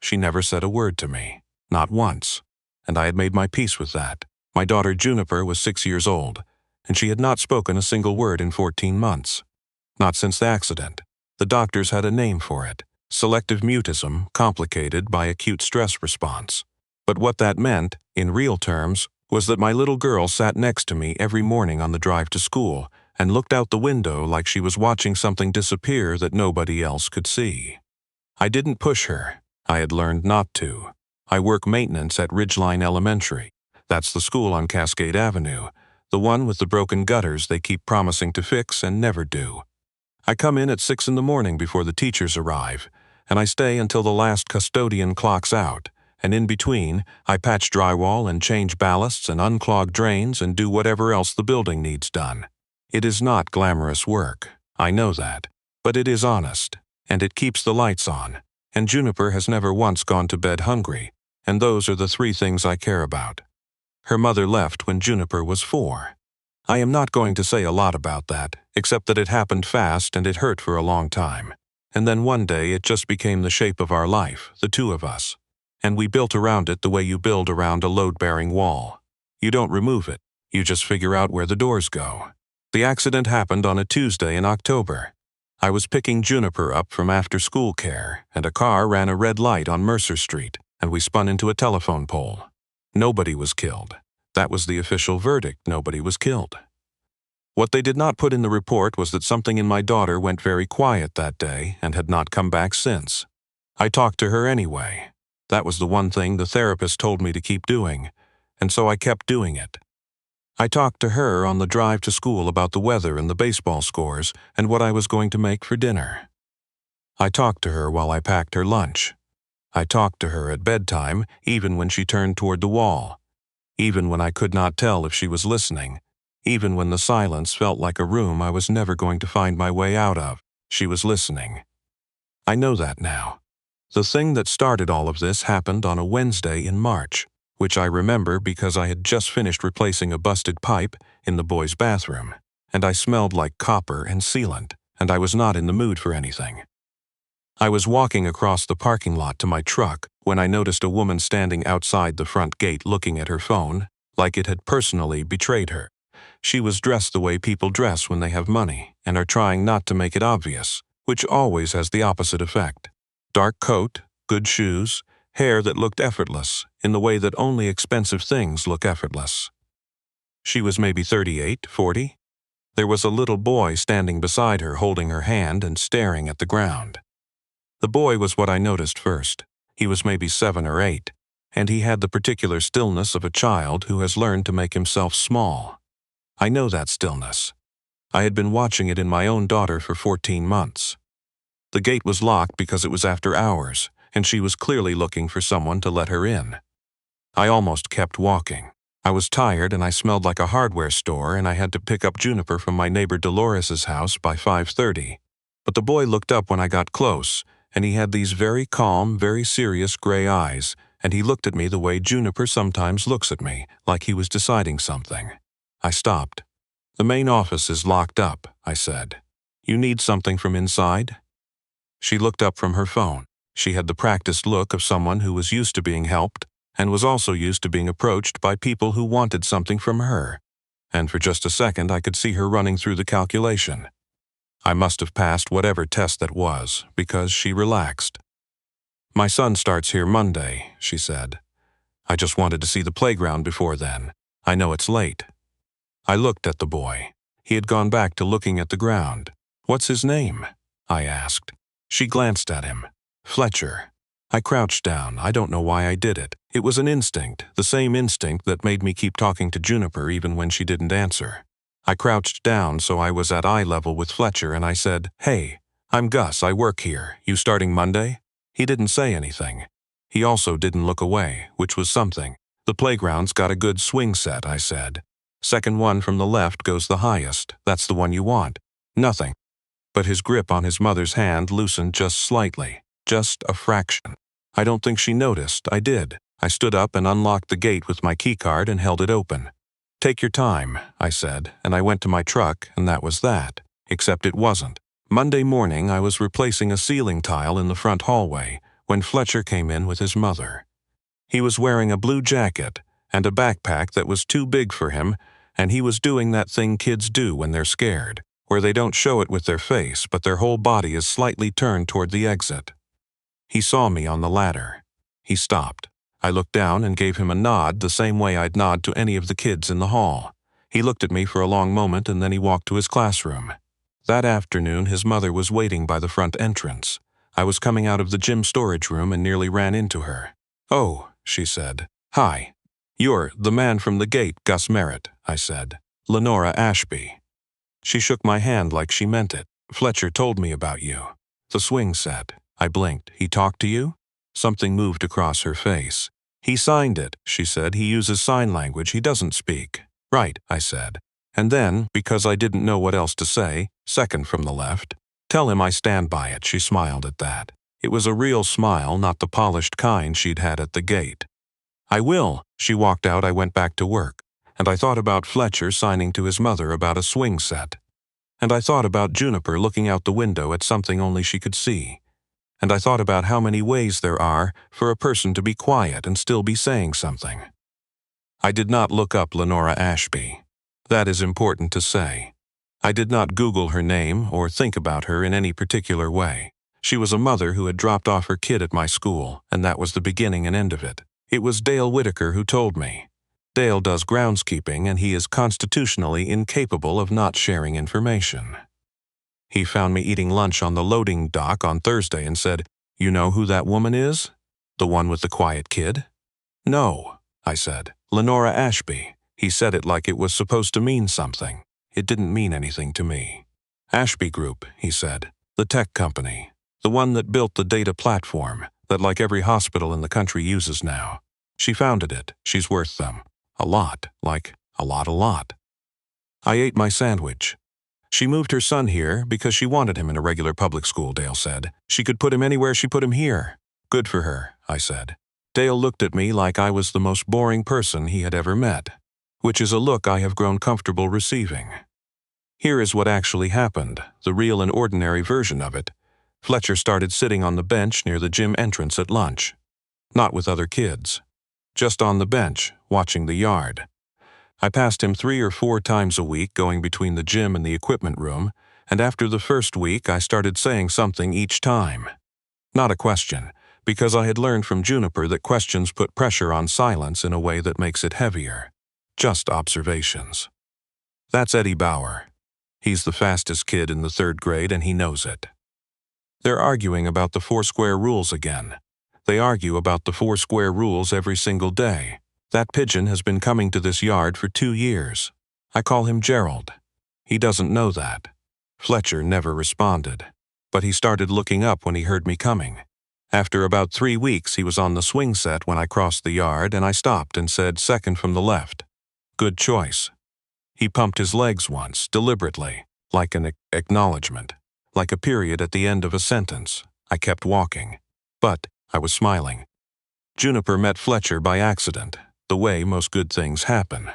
She never said a word to me. Not once. And I had made my peace with that. My daughter Juniper was 6 years old, and she had not spoken a single word in 14 months. Not since the accident. The doctors had a name for it. Selective mutism, complicated by acute stress response. But what that meant, in real terms, was that my little girl sat next to me every morning on the drive to school and looked out the window like she was watching something disappear that nobody else could see. I didn't push her. I had learned not to. I work maintenance at Ridgeline Elementary. That's the school on Cascade Avenue, the one with the broken gutters they keep promising to fix and never do. I come in at 6 in the morning before the teachers arrive, and I stay until the last custodian clocks out, and in between, I patch drywall and change ballasts and unclog drains and do whatever else the building needs done. It is not glamorous work, I know that, but it is honest, and it keeps the lights on, and Juniper has never once gone to bed hungry, and those are the 3 things I care about. Her mother left when Juniper was 4. I am not going to say a lot about that, except that it happened fast and it hurt for a long time. And then one day it just became the shape of our life, the 2 of us. And we built around it the way you build around a load-bearing wall. You don't remove it, you just figure out where the doors go. The accident happened on a Tuesday in October. I was picking Juniper up from after-school care, and a car ran a red light on Mercer Street, and we spun into a telephone pole. Nobody was killed. That was the official verdict, nobody was killed. What they did not put in the report was that something in my daughter went very quiet that day and had not come back since. I talked to her anyway. That was the one thing the therapist told me to keep doing, and so I kept doing it. I talked to her on the drive to school about the weather and the baseball scores and what I was going to make for dinner. I talked to her while I packed her lunch. I talked to her at bedtime, even when she turned toward the wall. Even when I could not tell if she was listening. Even when the silence felt like a room I was never going to find my way out of, she was listening. I know that now. The thing that started all of this happened on a Wednesday in March, which I remember because I had just finished replacing a busted pipe in the boys' bathroom, and I smelled like copper and sealant, and I was not in the mood for anything. I was walking across the parking lot to my truck when I noticed a woman standing outside the front gate looking at her phone, like it had personally betrayed her. She was dressed the way people dress when they have money and are trying not to make it obvious, which always has the opposite effect. Dark coat, good shoes, hair that looked effortless in the way that only expensive things look effortless. She was maybe 38, 40. There was a little boy standing beside her holding her hand and staring at the ground. The boy was what I noticed first. He was maybe 7 or 8, and he had the particular stillness of a child who has learned to make himself small. I know that stillness. I had been watching it in my own daughter for 14 months. The gate was locked because it was after hours, and she was clearly looking for someone to let her in. I almost kept walking. I was tired and I smelled like a hardware store, and I had to pick up Juniper from my neighbor Dolores's house by 5:30. But the boy looked up when I got close, and he had these very calm, very serious gray eyes, and he looked at me the way Juniper sometimes looks at me, like he was deciding something. I stopped. "The main office is locked up," I said. "You need something from inside?" She looked up from her phone. She had the practiced look of someone who was used to being helped and was also used to being approached by people who wanted something from her. And for just a second I could see her running through the calculation. I must have passed whatever test that was, because she relaxed. "My son starts here Monday," she said. "I just wanted to see the playground before then. I know it's late." I looked at the boy. He had gone back to looking at the ground. "What's his name?" I asked. She glanced at him. "Fletcher." I crouched down. I don't know why I did it. It was an instinct, the same instinct that made me keep talking to Juniper even when she didn't answer. I crouched down so I was at eye level with Fletcher, and I said, "Hey, I'm Gus, I work here. You starting Monday?" He didn't say anything. He also didn't look away, which was something. "The playground's got a good swing set," I said. "Second one from the left goes the highest. That's the one you want." Nothing. But his grip on his mother's hand loosened just slightly, just a fraction. I don't think she noticed. I did. I stood up and unlocked the gate with my keycard and held it open. "Take your time," I said, and I went to my truck, and that was that. Except it wasn't. Monday morning I was replacing a ceiling tile in the front hallway, when Fletcher came in with his mother. He was wearing a blue jacket and a backpack that was too big for him, and he was doing that thing kids do when they're scared, where they don't show it with their face, but their whole body is slightly turned toward the exit. He saw me on the ladder. He stopped. I looked down and gave him a nod the same way I'd nod to any of the kids in the hall. He looked at me for a long moment and then he walked to his classroom. That afternoon his mother was waiting by the front entrance. I was coming out of the gym storage room and nearly ran into her. "Oh," she said. "Hi. You're the man from the gate, Gus Merritt," I said. "Lenora Ashby." She shook my hand like she meant it. "Fletcher told me about you." "The swing set." I blinked. "He talked to you?" Something moved across her face. "He signed it," she said. "He uses sign language. He doesn't speak." "Right," I said. And then, because I didn't know what else to say, second from the left, "Tell him I stand by it." She smiled at that. It was a real smile, not the polished kind she'd had at the gate. "I will." She walked out. I went back to work. And I thought about Fletcher signing to his mother about a swing set. And I thought about Juniper looking out the window at something only she could see. And I thought about how many ways there are for a person to be quiet and still be saying something. I did not look up Lenora Ashby. That is important to say. I did not Google her name or think about her in any particular way. She was a mother who had dropped off her kid at my school, and that was the beginning and end of it. It was Dale Whitaker who told me. Dale does groundskeeping, and he is constitutionally incapable of not sharing information. He found me eating lunch on the loading dock on Thursday and said, "You know who that woman is? The one with the quiet kid?" "No," I said. "Lenora Ashby." He said it like it was supposed to mean something. It didn't mean anything to me. "Ashby Group," he said. "The tech company. The one that built the data platform that like every hospital in the country uses now. She founded it. She's worth them. A lot. Like, a lot. I ate my sandwich. "She moved her son here because she wanted him in a regular public school," Dale said. "She could put him anywhere, she put him here." "Good for her," I said. Dale looked at me like I was the most boring person he had ever met, which is a look I have grown comfortable receiving. Here is what actually happened, the real and ordinary version of it. Fletcher started sitting on the bench near the gym entrance at lunch. Not with other kids. Just on the bench, watching the yard. I passed him 3 or 4 times a week going between the gym and the equipment room, and after the first week I started saying something each time. Not a question, because I had learned from Juniper that questions put pressure on silence in a way that makes it heavier. Just observations. That's Eddie Bauer. He's the fastest kid in the 3rd grade and he knows it. They're arguing about the 4 square rules again. They argue about the 4 square rules every single day. That pigeon has been coming to this yard for 2 years. I call him Gerald. He doesn't know that. Fletcher never responded, but he started looking up when he heard me coming. After about 3 weeks, he was on the swing set when I crossed the yard, and I stopped and said, "Second from the left." "Good choice." He pumped his legs once, deliberately, like an acknowledgement, like a period at the end of a sentence. I kept walking, but I was smiling. Juniper met Fletcher by accident, the way most good things happen.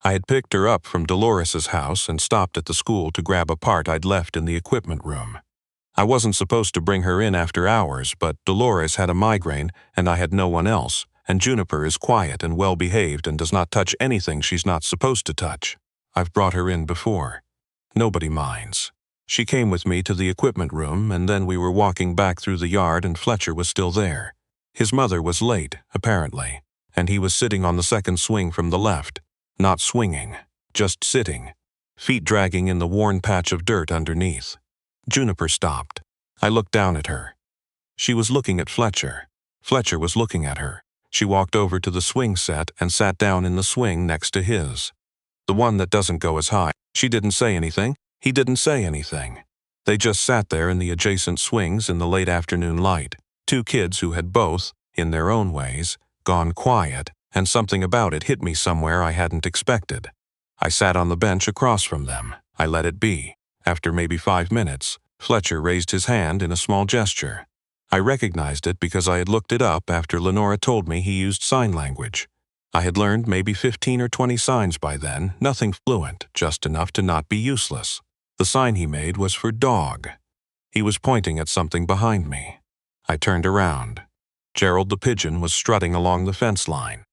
I had picked her up from Dolores's house and stopped at the school to grab a part I'd left in the equipment room. I wasn't supposed to bring her in after hours, but Dolores had a migraine and I had no one else, and Juniper is quiet and well-behaved and does not touch anything she's not supposed to touch. I've brought her in before. Nobody minds. She came with me to the equipment room, and then we were walking back through the yard and Fletcher was still there. His mother was late, apparently, and he was sitting on the second swing from the left, not swinging, just sitting, feet dragging in the worn patch of dirt underneath. Juniper stopped. I looked down at her. She was looking at Fletcher. Fletcher was looking at her. She walked over to the swing set and sat down in the swing next to his. The one that doesn't go as high. She didn't say anything. He didn't say anything. They just sat there in the adjacent swings in the late afternoon light. 2 kids who had both, in their own ways, gone quiet, and something about it hit me somewhere I hadn't expected. I sat on the bench across from them. I let it be. After maybe 5 minutes, Fletcher raised his hand in a small gesture. I recognized it because I had looked it up after Lenora told me he used sign language. I had learned maybe 15 or 20 signs by then, nothing fluent, just enough to not be useless. The sign he made was for dog. He was pointing at something behind me. I turned around. Gerald the pigeon was strutting along the fence line.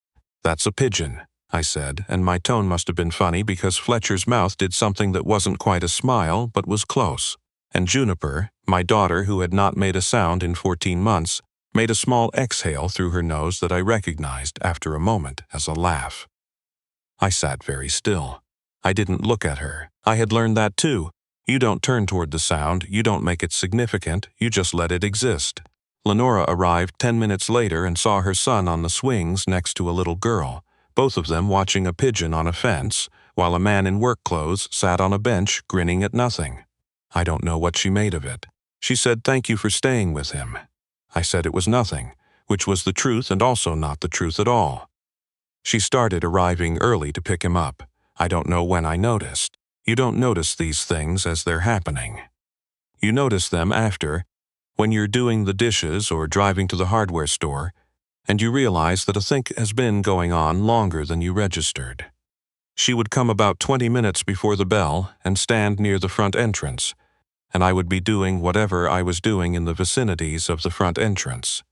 "That's a pigeon," I said, and my tone must have been funny because Fletcher's mouth did something that wasn't quite a smile but was close. And Juniper, my daughter who had not made a sound in 14 months, made a small exhale through her nose that I recognized after a moment as a laugh. I sat very still. I didn't look at her. I had learned that too. You don't turn toward the sound, you don't make it significant, you just let it exist. Lenora arrived 10 minutes later and saw her son on the swings next to a little girl, both of them watching a pigeon on a fence, while a man in work clothes sat on a bench grinning at nothing. I don't know what she made of it. She said thank you for staying with him. I said it was nothing, which was the truth and also not the truth at all. She started arriving early to pick him up. I don't know when I noticed. You don't notice these things as they're happening. You notice them after, when you're doing the dishes or driving to the hardware store, and you realize that a thing has been going on longer than you registered. She would come about 20 minutes before the bell and stand near the front entrance, and I would be doing whatever I was doing in the vicinities of the front entrance.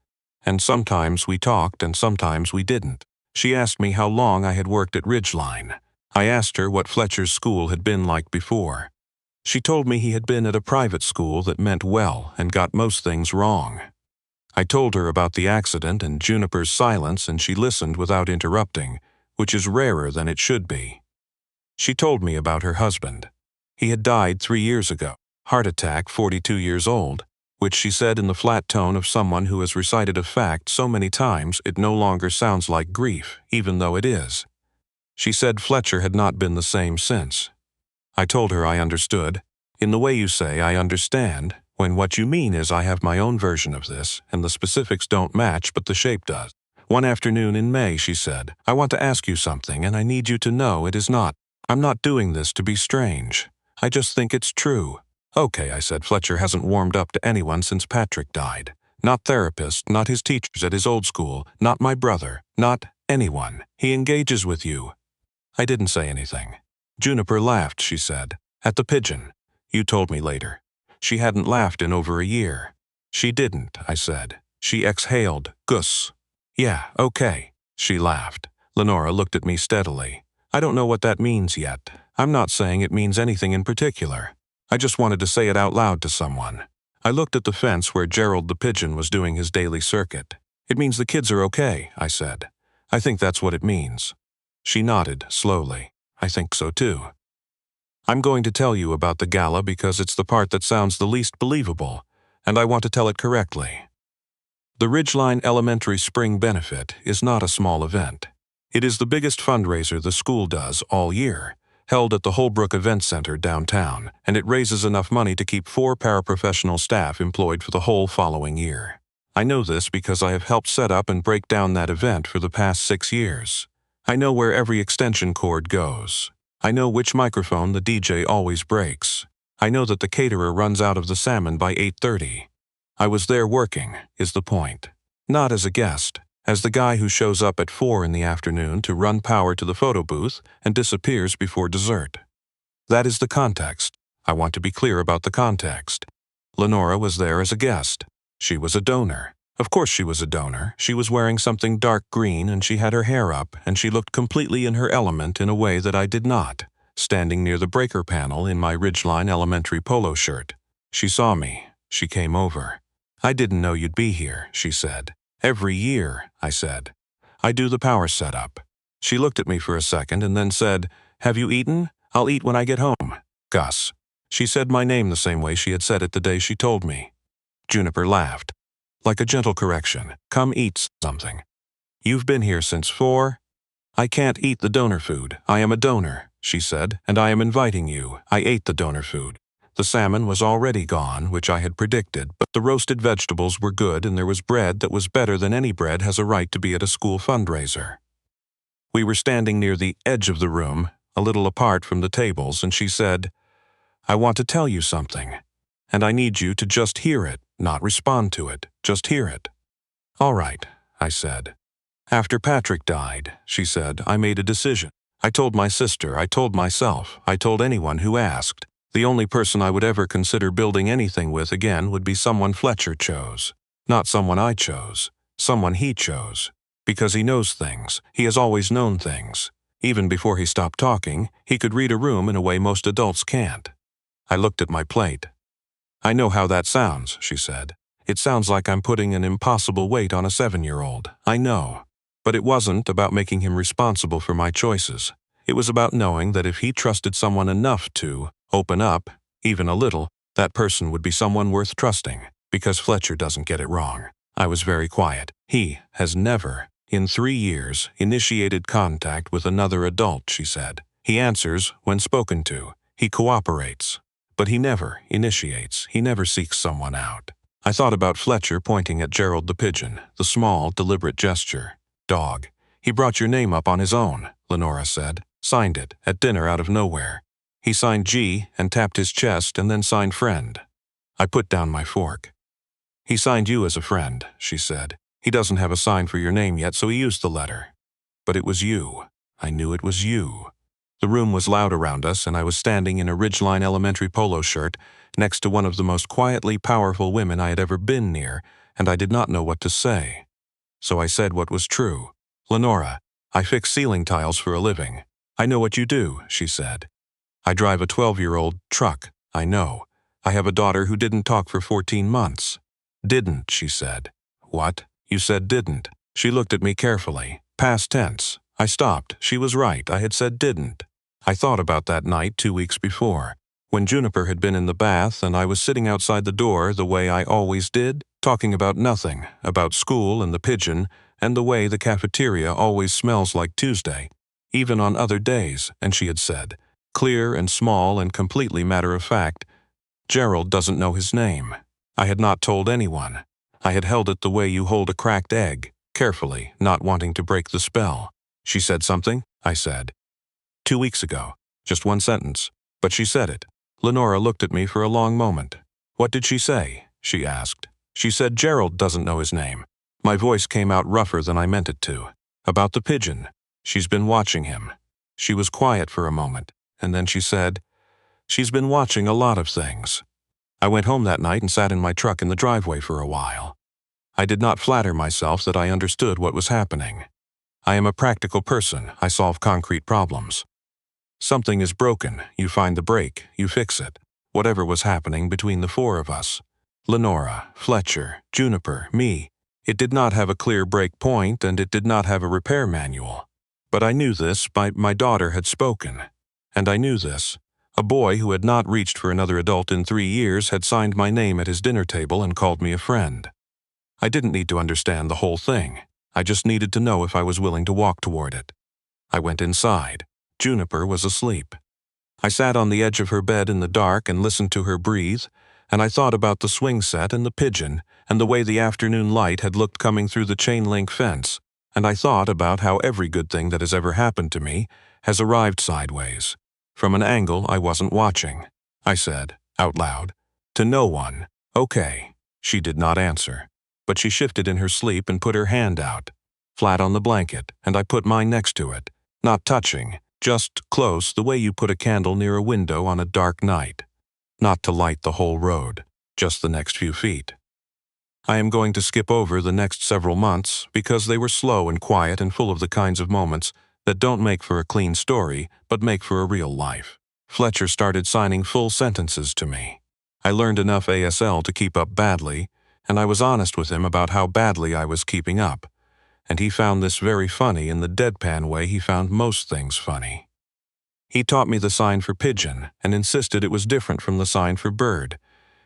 And sometimes we talked and sometimes we didn't. She asked me how long I had worked at Ridgeline. I asked her what Fletcher's school had been like before. She told me he had been at a private school that meant well and got most things wrong. I told her about the accident and Juniper's silence, and she listened without interrupting, which is rarer than it should be. She told me about her husband. He had died 3 years ago, heart attack, 42 years old, which she said in the flat tone of someone who has recited a fact so many times it no longer sounds like grief, even though it is. She said Fletcher had not been the same since. I told her I understood. In the way you say I understand, when what you mean is I have my own version of this, and the specifics don't match but the shape does. One afternoon in May, she said, I want to ask you something and I need you to know it is not. I'm not doing this to be strange. I just think it's true. Okay, I said, Fletcher hasn't warmed up to anyone since Patrick died. Not therapists, not his teachers at his old school, not my brother, not anyone. He engages with you. I didn't say anything. Juniper laughed, she said. At the pigeon. You told me later. She hadn't laughed in over a year. She didn't, I said. She exhaled, Gus. Yeah, okay. She laughed. Lenora looked at me steadily. I don't know what that means yet. I'm not saying it means anything in particular. I just wanted to say it out loud to someone. I looked at the fence where Gerald the pigeon was doing his daily circuit. It means the kids are okay, I said. I think that's what it means. She nodded, slowly. I think so too. I'm going to tell you about the gala because it's the part that sounds the least believable, and I want to tell it correctly. The Ridgeline Elementary Spring Benefit is not a small event. It is the biggest fundraiser the school does all year, held at the Holbrook Event Center downtown, and it raises enough money to keep 4 paraprofessional staff employed for the whole following year. I know this because I have helped set up and break down that event for the past 6 years. I know where every extension cord goes. I know which microphone the DJ always breaks. I know that the caterer runs out of the salmon by 8:30. I was there working, is the point. Not as a guest, as the guy who shows up at 4 in the afternoon to run power to the photo booth and disappears before dessert. That is the context. I want to be clear about the context. Lenora was there as a guest. She was a donor. Of course she was a donor. She was wearing something dark green and she had her hair up and she looked completely in her element in a way that I did not, standing near the breaker panel in my Ridgeline Elementary polo shirt. She saw me. She came over. I didn't know you'd be here, she said. Every year, I said. I do the power setup. She looked at me for a second and then said, Have you eaten? I'll eat when I get home. Gus. She said my name the same way she had said it the day she told me. Juniper laughed. Like a gentle correction. Come eat something. You've been here since 4? I can't eat the donor food. I am a donor, she said, and I am inviting you. I ate the donor food. The salmon was already gone, which I had predicted, but the roasted vegetables were good and there was bread that was better than any bread has a right to be at a school fundraiser. We were standing near the edge of the room, a little apart from the tables, and she said, I want to tell you something, and I need you to just hear it, not respond to it, just hear it. All right, I said. After Patrick died, she said, I made a decision. I told my sister, I told myself, I told anyone who asked. The only person I would ever consider building anything with again would be someone Fletcher chose. Not someone I chose, someone he chose. Because he knows things, he has always known things. Even before he stopped talking, he could read a room in a way most adults can't. I looked at my plate. I know how that sounds, she said. It sounds like I'm putting an impossible weight on a 7-year-old. I know. But it wasn't about making him responsible for my choices. It was about knowing that if he trusted someone enough to open up, even a little, that person would be someone worth trusting, because Fletcher doesn't get it wrong. I was very quiet. He has never, in 3 years, initiated contact with another adult, she said. He answers when spoken to. He cooperates. But he never initiates. He never seeks someone out. I thought about Fletcher pointing at Gerald the pigeon, the small, deliberate gesture. Dog. He brought your name up on his own, Lenora said. Signed it, at dinner out of nowhere. He signed G and tapped his chest and then signed friend. I put down my fork. He signed you as a friend, she said. He doesn't have a sign for your name yet, so he used the letter. But it was you. I knew it was you. The room was loud around us, and I was standing in a Ridgeline Elementary polo shirt next to one of the most quietly powerful women I had ever been near, and I did not know what to say. So I said what was true. Lenora, I fix ceiling tiles for a living. I know what you do, she said. I drive a 12-year-old truck, I know. I have a daughter who didn't talk for 14 months. Didn't, she said. What? You said didn't. She looked at me carefully. Past tense. I stopped. She was right. I had said didn't. I thought about that night 2 weeks before, when Juniper had been in the bath and I was sitting outside the door the way I always did, talking about nothing, about school and the pigeon, and the way the cafeteria always smells like Tuesday, even on other days, and she had said, clear and small and completely matter-of-fact, Gerald doesn't know his name. I had not told anyone. I had held it the way you hold a cracked egg, carefully, not wanting to break the spell. She said something, I said. 2 weeks ago. Just one sentence. But she said it. Lenora looked at me for a long moment. What did she say? She asked. She said Gerald doesn't know his name. My voice came out rougher than I meant it to. About the pigeon. She's been watching him. She was quiet for a moment, and then she said, she's been watching a lot of things. I went home that night and sat in my truck in the driveway for a while. I did not flatter myself that I understood what was happening. I am a practical person. I solve concrete problems. Something is broken. You find the break. You fix it. Whatever was happening between the four of us. Lenora, Fletcher, Juniper, me. It did not have a clear break point, and it did not have a repair manual. But I knew this. My daughter had spoken. And I knew this. A boy who had not reached for another adult in 3 years had signed my name at his dinner table and called me a friend. I didn't need to understand the whole thing. I just needed to know if I was willing to walk toward it. I went inside. Juniper was asleep. I sat on the edge of her bed in the dark and listened to her breathe, and I thought about the swing set and the pigeon and the way the afternoon light had looked coming through the chain-link fence, and I thought about how every good thing that has ever happened to me has arrived sideways, from an angle I wasn't watching. I said, out loud, to no one, okay. She did not answer, but she shifted in her sleep and put her hand out, flat on the blanket, and I put mine next to it, not touching, just close the way you put a candle near a window on a dark night, not to light the whole road, just the next few feet. I am going to skip over the next several months because they were slow and quiet and full of the kinds of moments that don't make for a clean story but make for a real life. Fletcher started signing full sentences to me. I learned enough ASL to keep up badly, and I was honest with him about how badly I was keeping up. And he found this very funny in the deadpan way he found most things funny. He taught me the sign for pigeon and insisted it was different from the sign for bird,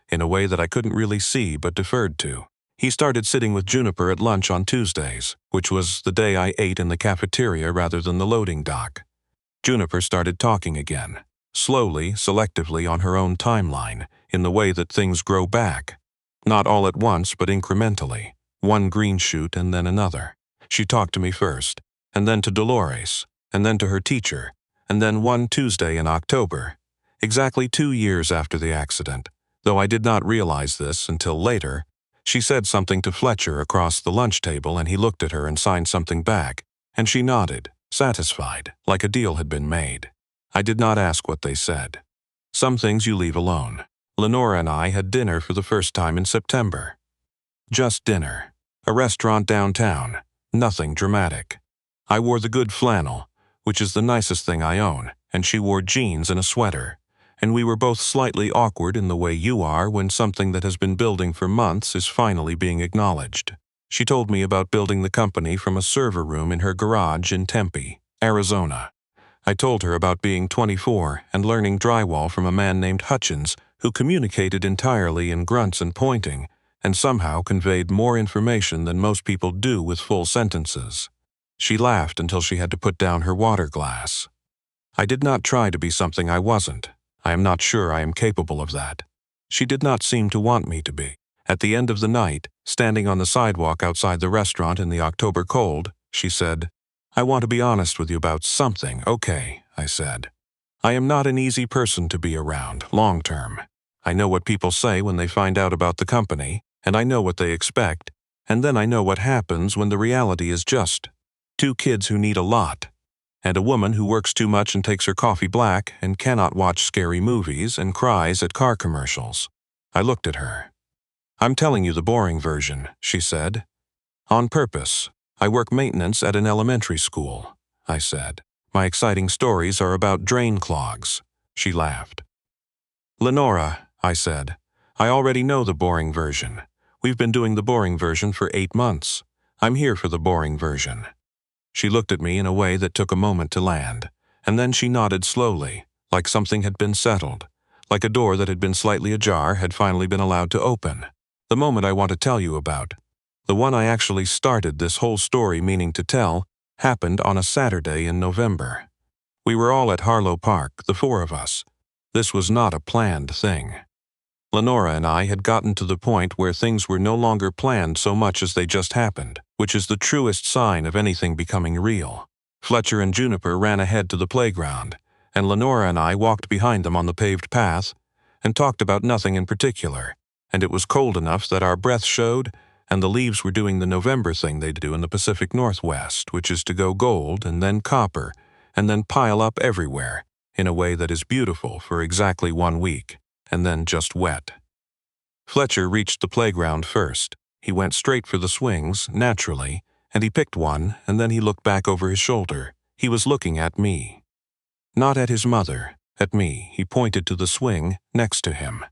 in a way that I couldn't really see but deferred to. He started sitting with Juniper at lunch on Tuesdays, which was the day I ate in the cafeteria rather than the loading dock. Juniper started talking again, slowly, selectively on her own timeline, in the way that things grow back. Not all at once, but incrementally, one green shoot and then another. She talked to me first, and then to Dolores, and then to her teacher, and then one Tuesday in October, exactly 2 years after the accident. Though I did not realize this until later, she said something to Fletcher across the lunch table and he looked at her and signed something back, and she nodded, satisfied, like a deal had been made. I did not ask what they said. Some things you leave alone. Lenora and I had dinner for the first time in September. Just dinner. A restaurant downtown. Nothing dramatic. I wore the good flannel, which is the nicest thing I own, and she wore jeans and a sweater. And we were both slightly awkward in the way you are when something that has been building for months is finally being acknowledged. She told me about building the company from a server room in her garage in Tempe, Arizona. I told her about being 24 and learning drywall from a man named Hutchins who communicated entirely in grunts and pointing, and somehow conveyed more information than most people do with full sentences. She laughed until she had to put down her water glass. I did not try to be something I wasn't. I am not sure I am capable of that. She did not seem to want me to be. At the end of the night, standing on the sidewalk outside the restaurant in the October cold, she said, "I want to be honest with you about something, okay?" I said. "I am not an easy person to be around, long term. I know what people say when they find out about the company, and I know what they expect, and then I know what happens when the reality is just two kids who need a lot, and a woman who works too much and takes her coffee black and cannot watch scary movies and cries at car commercials." I looked at her. "I'm telling you the boring version," she said. "On purpose. I work maintenance at an elementary school," I said. "My exciting stories are about drain clogs." She laughed. "Lenora," I said, "I already know the boring version. We've been doing the boring version for 8 months. I'm here for the boring version." She looked at me in a way that took a moment to land, and then she nodded slowly, like something had been settled, like a door that had been slightly ajar had finally been allowed to open. The moment I want to tell you about, the one I actually started this whole story meaning to tell, happened on a Saturday in November. We were all at Harlow Park, the 4 of us. This was not a planned thing. Lenora and I had gotten to the point where things were no longer planned so much as they just happened, which is the truest sign of anything becoming real. Fletcher and Juniper ran ahead to the playground, and Lenora and I walked behind them on the paved path and talked about nothing in particular, and it was cold enough that our breath showed, and the leaves were doing the November thing they do in the Pacific Northwest, which is to go gold and then copper and then pile up everywhere in a way that is beautiful for exactly 1 week, and then just wet. Fletcher reached the playground first. He went straight for the swings, naturally, and he picked one, and then he looked back over his shoulder. He was looking at me. Not at his mother, at me. He pointed to the swing next to him.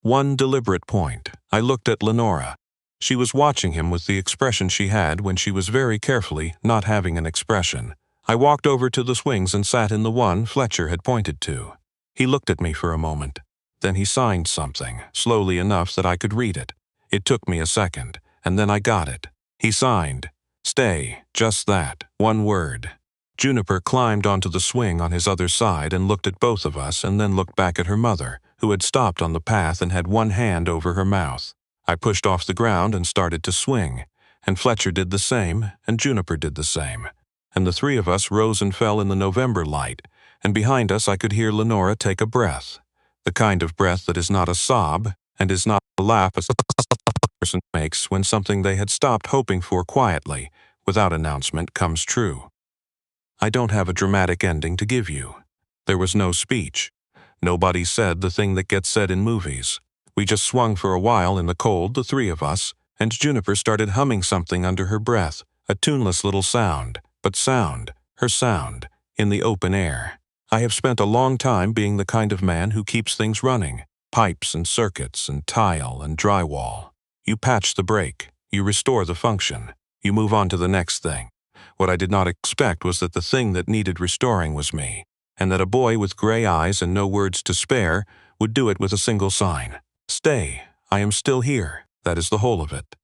One deliberate point. I looked at Lenora. She was watching him with the expression she had when she was very carefully not having an expression. I walked over to the swings and sat in the one Fletcher had pointed to. He looked at me for a moment. Then he signed something, slowly enough that I could read it. It took me a second, and then I got it. He signed, "Stay," just that, one word. Juniper climbed onto the swing on his other side and looked at both of us and then looked back at her mother, who had stopped on the path and had one hand over her mouth. I pushed off the ground and started to swing, and Fletcher did the same, and Juniper did the same. And the 3 of us rose and fell in the November light, and behind us I could hear Lenora take a breath. The kind of breath that is not a sob and is not a laugh a person makes when something they had stopped hoping for quietly, without announcement, comes true. I don't have a dramatic ending to give you. There was no speech. Nobody said the thing that gets said in movies. We just swung for a while in the cold, the 3 of us, and Juniper started humming something under her breath, a tuneless little sound, but sound, her sound, in the open air. I have spent a long time being the kind of man who keeps things running, pipes and circuits and tile and drywall. You patch the break, you restore the function, you move on to the next thing. What I did not expect was that the thing that needed restoring was me, and that a boy with gray eyes and no words to spare would do it with a single sign. "Stay, I am still here." That is the whole of it.